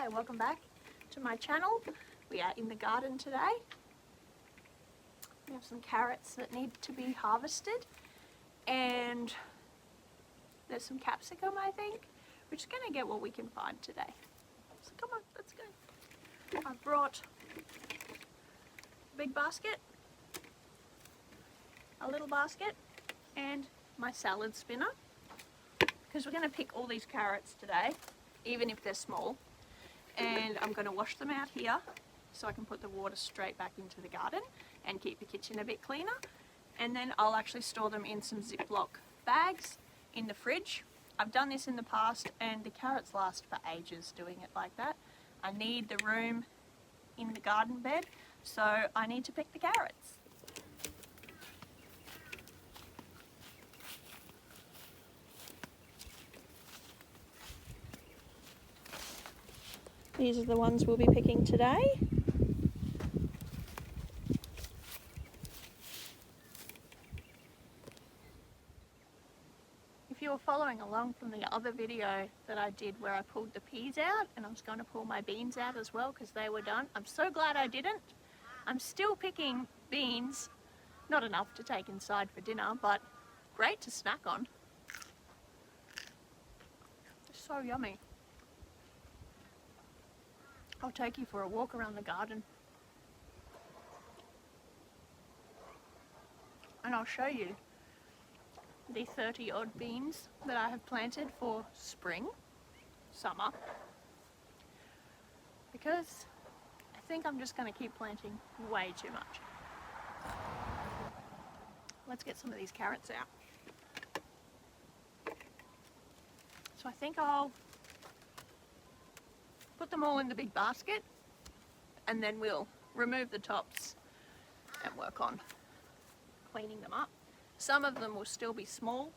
Hi, welcome back to my channel. We are in the garden today. We have some carrots that need to be harvested, and there's some capsicum, I think. We're just going to get what we can find today. So come on, let's go. I've brought a big basket, a little basket, and my salad spinner, because we're going to pick all these carrots today, even if they're small. And I'm going to wash them out here so I can put the water straight back into the garden and keep the kitchen a bit cleaner. And then I'll actually store them in some Ziploc bags in the fridge. I've done this in the past and the carrots last for ages doing it like that. I need the room in the garden bed, so I need to pick the carrots. These are the ones we'll be picking today. If you were following along from the other video that I did where I pulled the peas out, and I was going to pull my beans out as well because they were done. I'm so glad I didn't. I'm still picking beans, not enough to take inside for dinner, but great to snack on. It's so yummy. I'll take you for a walk around the garden and I'll show you the 30 odd beans that I have planted for spring, summer, because I think I'm just going to keep planting way too much. Let's get some of these carrots out. So I think I'll put them all in the big basket and then we'll remove the tops and work on cleaning them up. Some of them will still be small.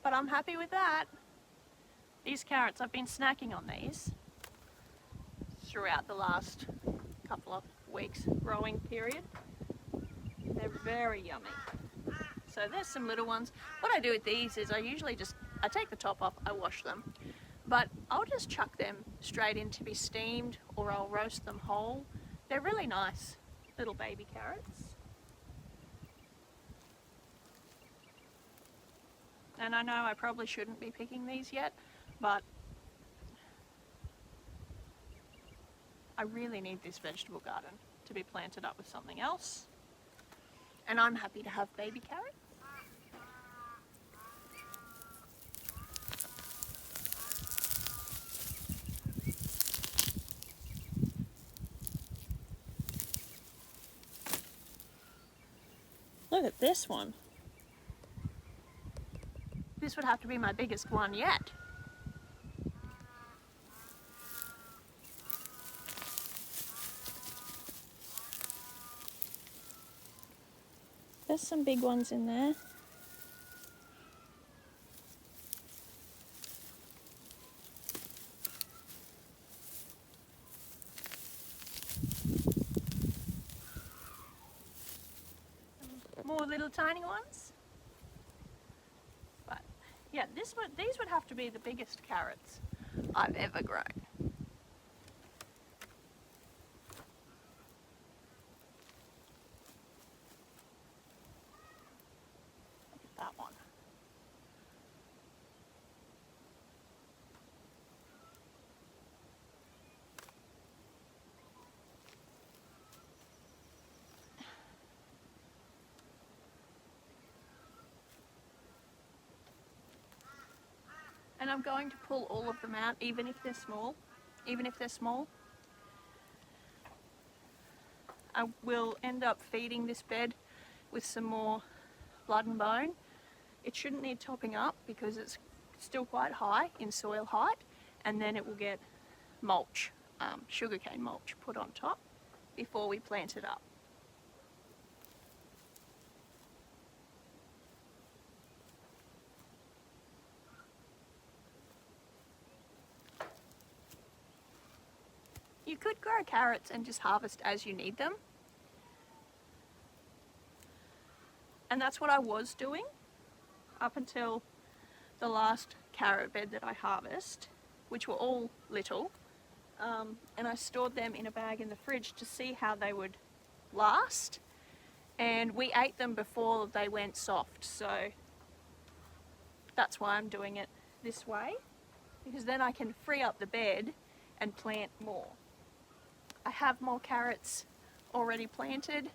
But I'm happy with that. These carrots, I've been snacking on these throughout the last couple of weeks growing period. They're very yummy. So there's some little ones. What I do with these is I take the top off, I wash them, but I'll just chuck them straight in to be steamed, or I'll roast them whole. They're really nice little baby carrots. And I know I probably shouldn't be picking these yet, but I really need this vegetable garden to be planted up with something else. And I'm happy to have baby carrots. Look at this one. This would have to be my biggest one yet. There's some big ones in there. More little tiny ones. But yeah, these would have to be the biggest carrots I've ever grown. Look at that one. And I'm going to pull all of them out, even if they're small. I will end up feeding this bed with some more blood and bone. It shouldn't need topping up because it's still quite high in soil height, and then it will get mulch, sugarcane mulch put on top before we plant it up. You could grow carrots and just harvest as you need them. And that's what I was doing up until the last carrot bed that I harvest, which were all little, and I stored them in a bag in the fridge to see how they would last, and we ate them before they went soft, so that's why I'm doing it this way, because then I can free up the bed and plant more. I have more carrots already planted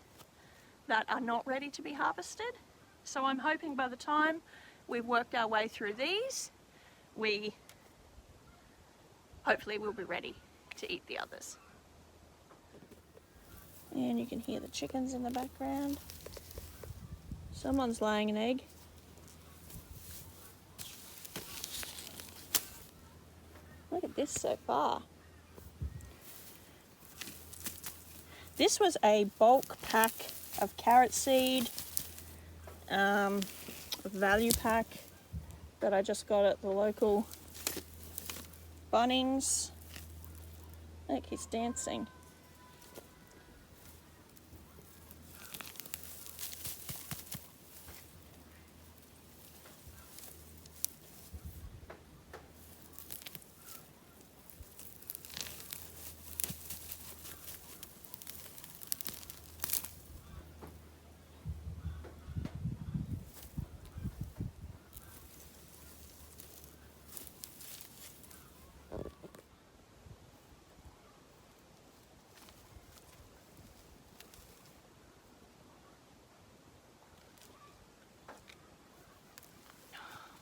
that are not ready to be harvested, so I'm hoping by the time we've worked our way through these, hopefully we'll be ready to eat the others. And you can hear the chickens in the background. Someone's laying an egg. Look at this so far. This was a bulk pack of carrot seed, a value pack that I just got at the local Bunnings. Look, he's dancing.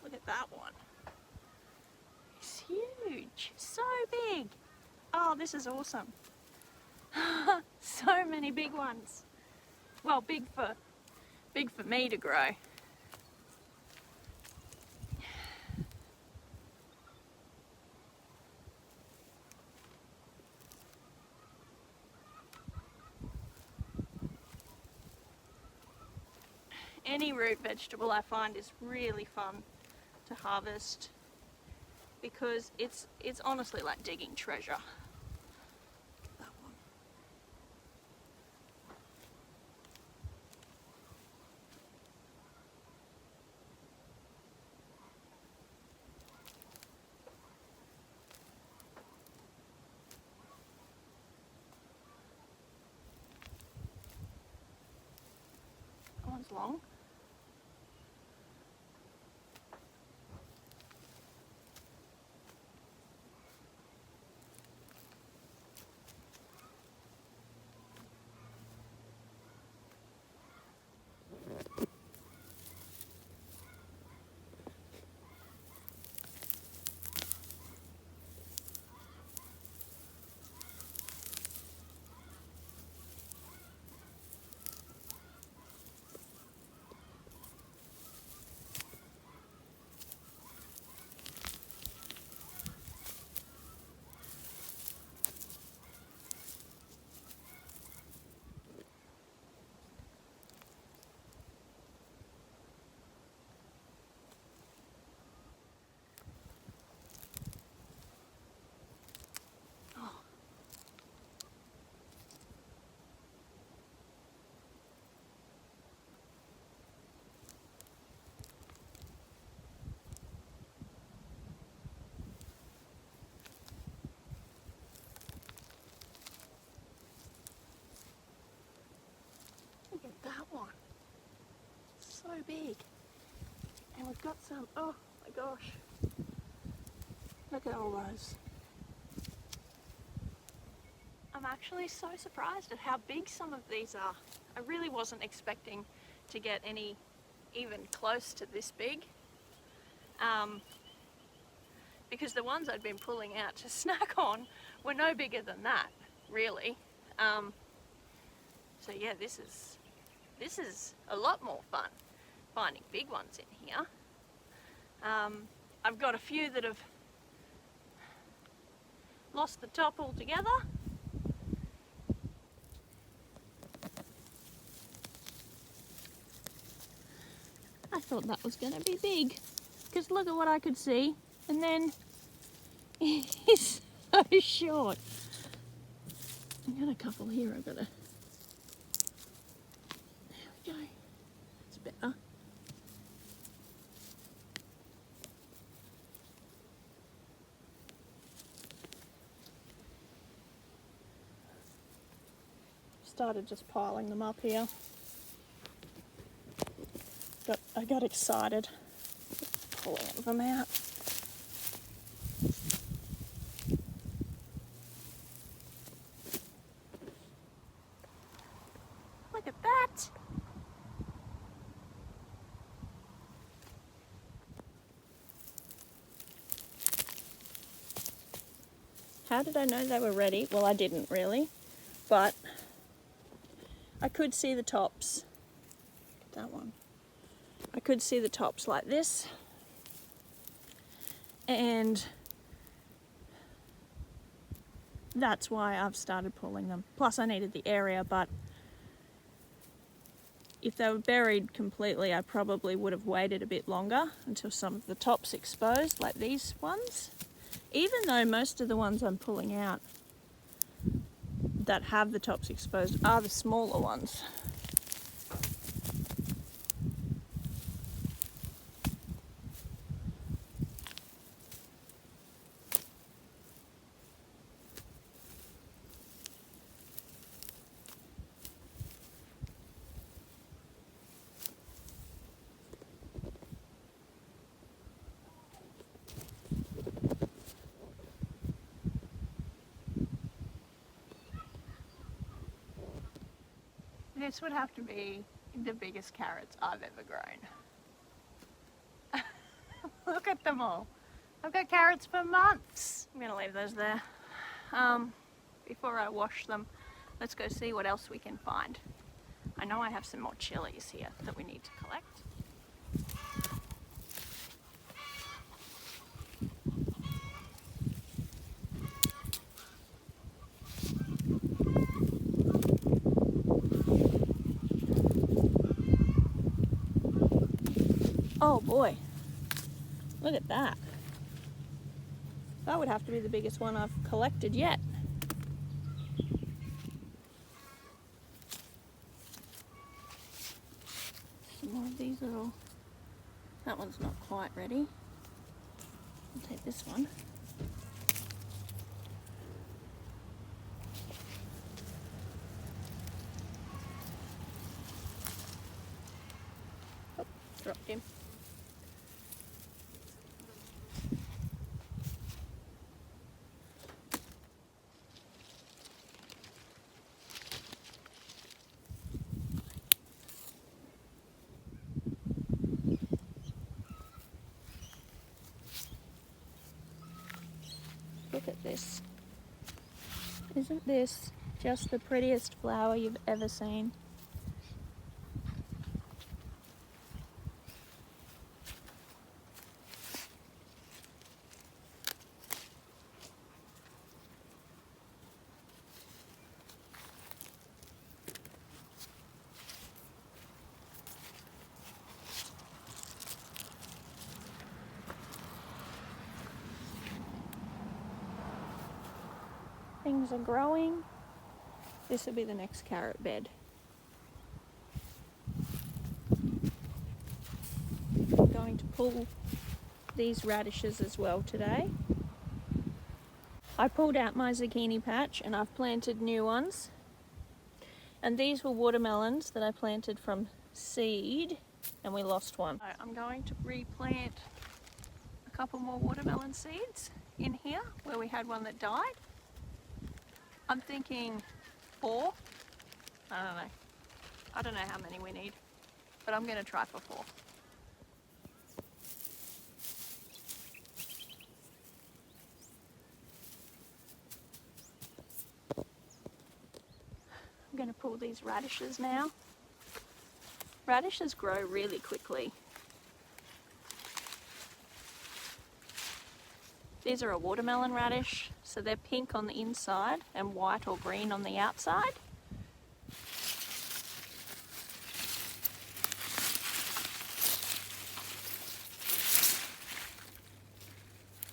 Look at that one. It's huge. So big. Oh, this is awesome. So many big ones. Well, big for me to grow. Any root vegetable I find is really fun to harvest because it's honestly like digging treasure. That one. That one's long. Look at that one. So big. And we've got some, oh my gosh. Look at all those. I'm actually so surprised at how big some of these are. I really wasn't expecting to get any even close to this big. Because the ones I'd been pulling out to snack on were no bigger than that, really. So yeah, this is a lot more fun, finding big ones in here. I've got a few that have lost the top altogether. I thought that was going to be big, because look at what I could see, and then it's so short. I've got a couple here I've got to... There we go. That's better. started just piling them up here. I got excited pulling them out. Look at that! How did I know they were ready? Well, I didn't really, but I could see the tops. Look at that one. I could see the tops like this, and that's why I've started pulling them. Plus I needed the area, but if they were buried completely, I probably would have waited a bit longer until some of the tops exposed, like these ones. Even though most of the ones I'm pulling out that have the tops exposed are the smaller ones. This would have to be the biggest carrots I've ever grown. Look at them all. I've got carrots for months. I'm gonna leave those there. Before I wash them, let's go see what else we can find. I know I have some more chilies here that we need to collect. Oh boy, look at that. That would have to be the biggest one I've collected yet. Some more of these little, that one's not quite ready. I'll take this one. Oh, dropped him. Look at this. Isn't this just the prettiest flower you've ever seen? Things are growing. This will be the next carrot bed. I'm going to pull these radishes as well today. I pulled out my zucchini patch and I've planted new ones. And these were watermelons that I planted from seed and we lost one. So I'm going to replant a couple more watermelon seeds in here where we had one that died. I'm thinking 4. I don't know. I don't know how many we need, but I'm going to try for 4. I'm going to pull these radishes now. Radishes grow really quickly. These are a watermelon radish, so they're pink on the inside and white or green on the outside.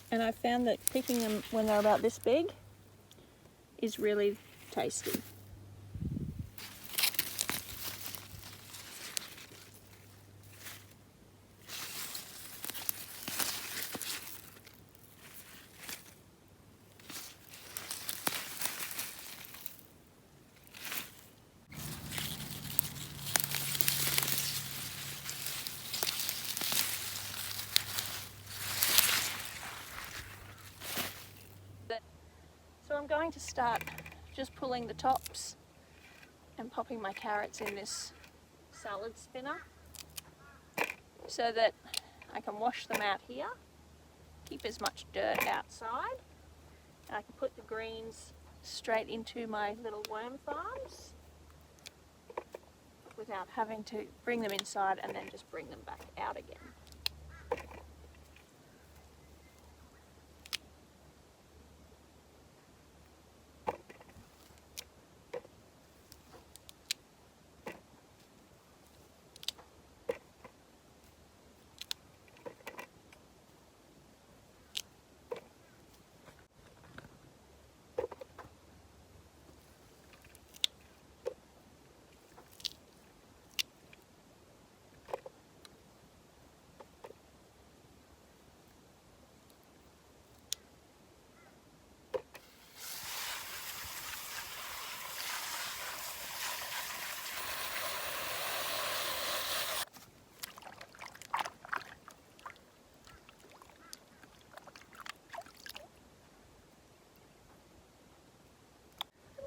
And I found that picking them when they're about this big is really tasty. start just pulling the tops and popping my carrots in this salad spinner so that I can wash them out here, keep as much dirt outside, and I can put the greens straight into my little worm farms without having to bring them inside and then just bring them back out again.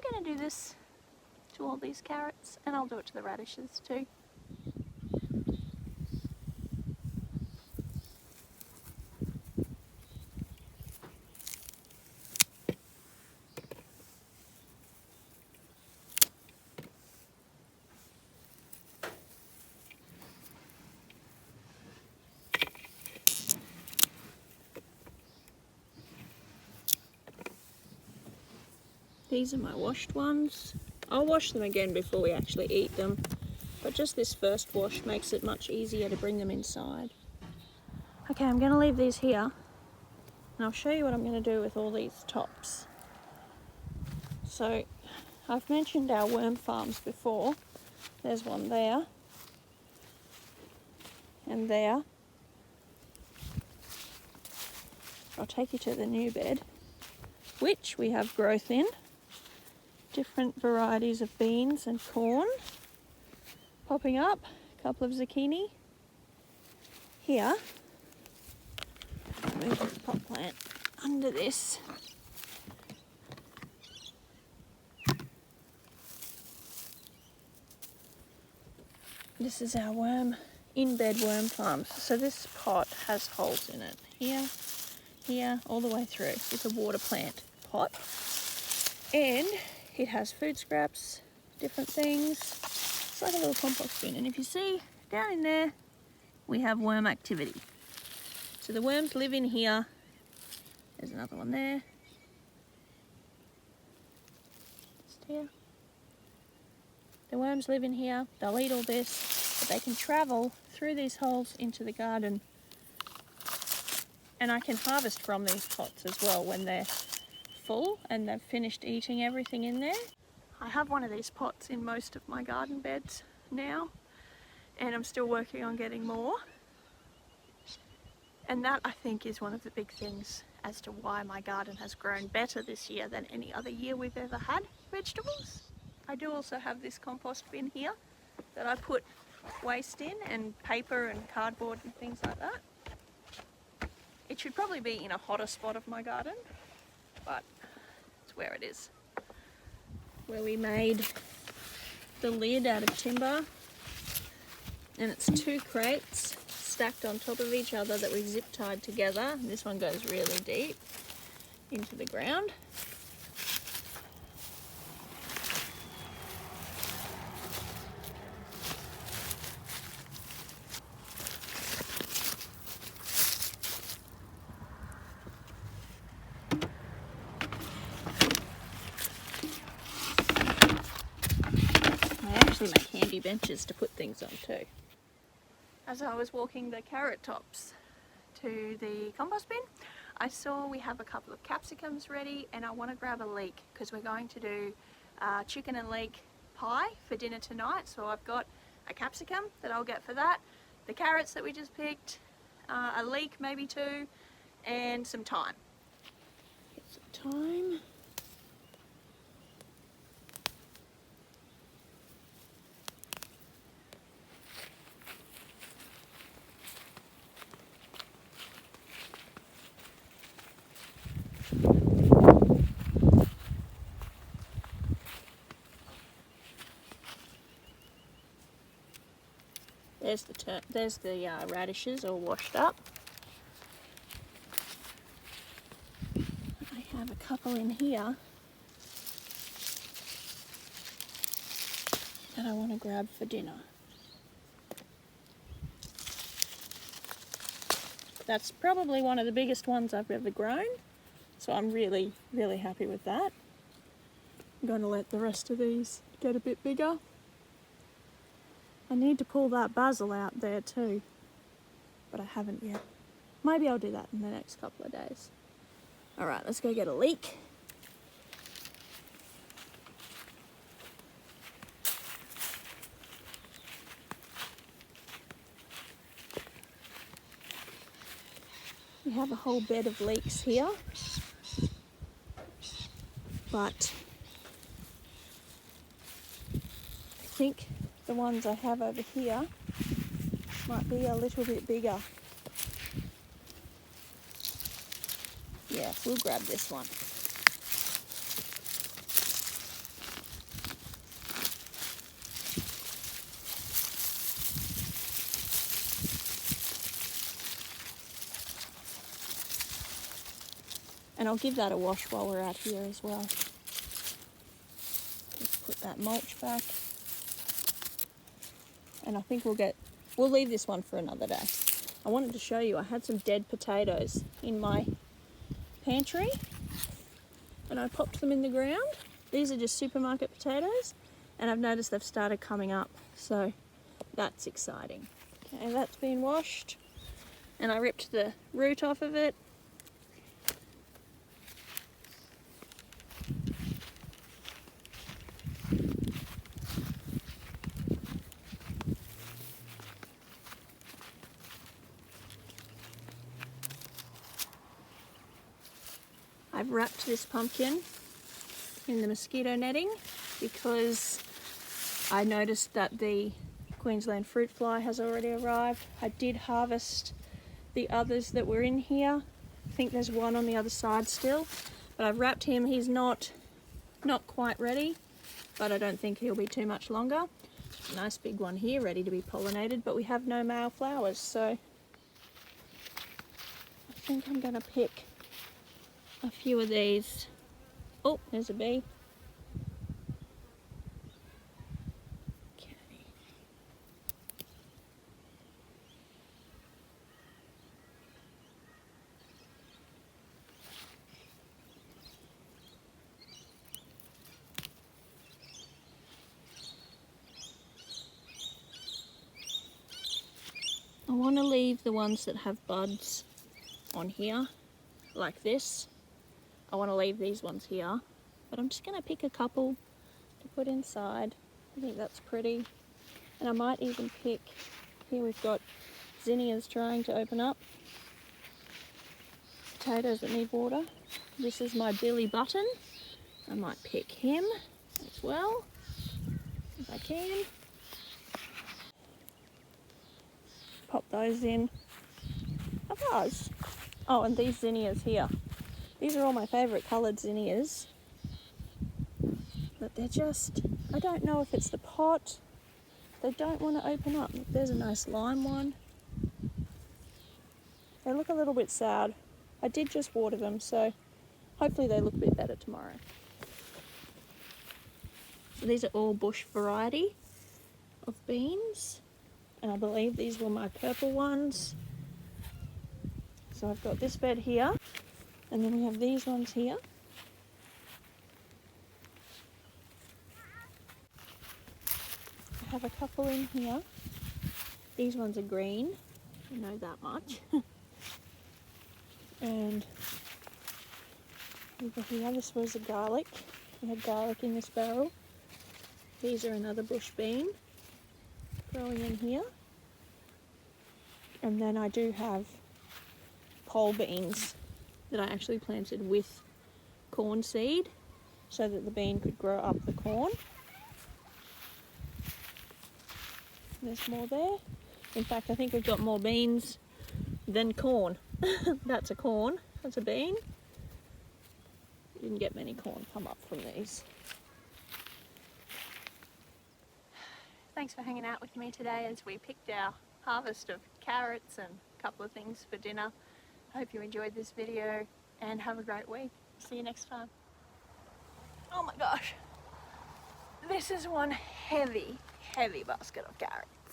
I'm going to do this to all these carrots, and I'll do it to the radishes too. These are my washed ones. I'll wash them again before we actually eat them, but just this first wash makes it much easier to bring them inside. Okay, I'm going to leave these here, and I'll show you what I'm going to do with all these tops. So, I've mentioned our worm farms before. There's one there, and there. I'll take you to the new bed, which we have growth in. Different varieties of beans and corn popping up, a couple of zucchini. Here, I'll move the pot plant under this. This is our worm, in-bed worm farms. So this pot has holes in it. Here, here, all the way through. It's a water plant pot. And it has food scraps, different things. It's like a little compost bin. And if you see down in there, we have worm activity. So the worms live in here. There's another one there. Just here. The worms live in here. They'll eat all this, but they can travel through these holes into the garden. And I can harvest from these pots as well when they're full and they've finished eating everything in there. I have one of these pots in most of my garden beds now, and I'm still working on getting more. And that, I think, is one of the big things as to why my garden has grown better this year than any other year we've ever had vegetables. I do also have this compost bin here that I put waste in, and paper and cardboard and things like that. It should probably be in a hotter spot of my garden, but it's where it is. Where we made the lid out of timber, and it's 2 crates stacked on top of each other that we zip tied together. And this one goes really deep into the ground. Make handy benches to put things on too. As I was walking the carrot tops to the compost bin, I saw we have a couple of capsicums ready, and I want to grab a leek because we're going to do chicken and leek pie for dinner tonight. So I've got a capsicum that I'll get for that, the carrots that we just picked, a leek maybe 2, and some thyme. Get some thyme. There's the radishes all washed up. I have a couple in here that I want to grab for dinner. That's probably one of the biggest ones I've ever grown, so I'm really, really happy with that. I'm going to let the rest of these get a bit bigger. I need to pull that basil out there too, but I haven't yet. Maybe I'll do that in the next couple of days. Alright, let's go get a leek. We have a whole bed of leeks here, but I think the ones I have over here might be a little bit bigger. Yeah, we'll grab this one. And I'll give that a wash while we're out here as well. Just put that mulch back. And I think we'll leave this one for another day. I wanted to show you, I had some dead potatoes in my pantry and I popped them in the ground. These are just supermarket potatoes and I've noticed they've started coming up, so that's exciting. Okay, that's been washed and I ripped the root off of it. I've wrapped this pumpkin in the mosquito netting because I noticed that the Queensland fruit fly has already arrived. I did harvest the others that were in here. I think there's one on the other side still, but I've wrapped him. He's not quite ready, but I don't think he'll be too much longer. Nice big one here ready to be pollinated, but we have no male flowers, so I think I'm going to pick a few of these. Oh, there's a bee. Okay. I want to leave the ones that have buds on here, like this. I want to leave these ones here, but I'm just going to pick a couple to put inside. I think that's pretty. And I might even pick, here we've got zinnias trying to open up. Potatoes that need water. This is my Billy Button. I might pick him as well, if I can. Pop those in. A vase. Oh, and these zinnias here. These are all my favourite coloured zinnias, but they're just, I don't know if it's the pot, they don't want to open up. There's a nice lime one. They look a little bit sad. I did just water them, so hopefully they look a bit better tomorrow. So these are all bush variety of beans, and I believe these were my purple ones. So I've got this bed here. And then we have these ones here. I have a couple in here. These ones are green, I know that much. And over here, this was a garlic. We had garlic in this barrel. These are another bush bean growing in here. And then I do have pole beans that I actually planted with corn seed so that the bean could grow up the corn. There's more there. In fact, I think we've got more beans than corn. That's a corn, that's a bean. Didn't get many corn come up from these. Thanks for hanging out with me today as we picked our harvest of carrots and a couple of things for dinner. I hope you enjoyed this video and have a great week. See you next time. Oh my gosh, this is one heavy basket of carrots.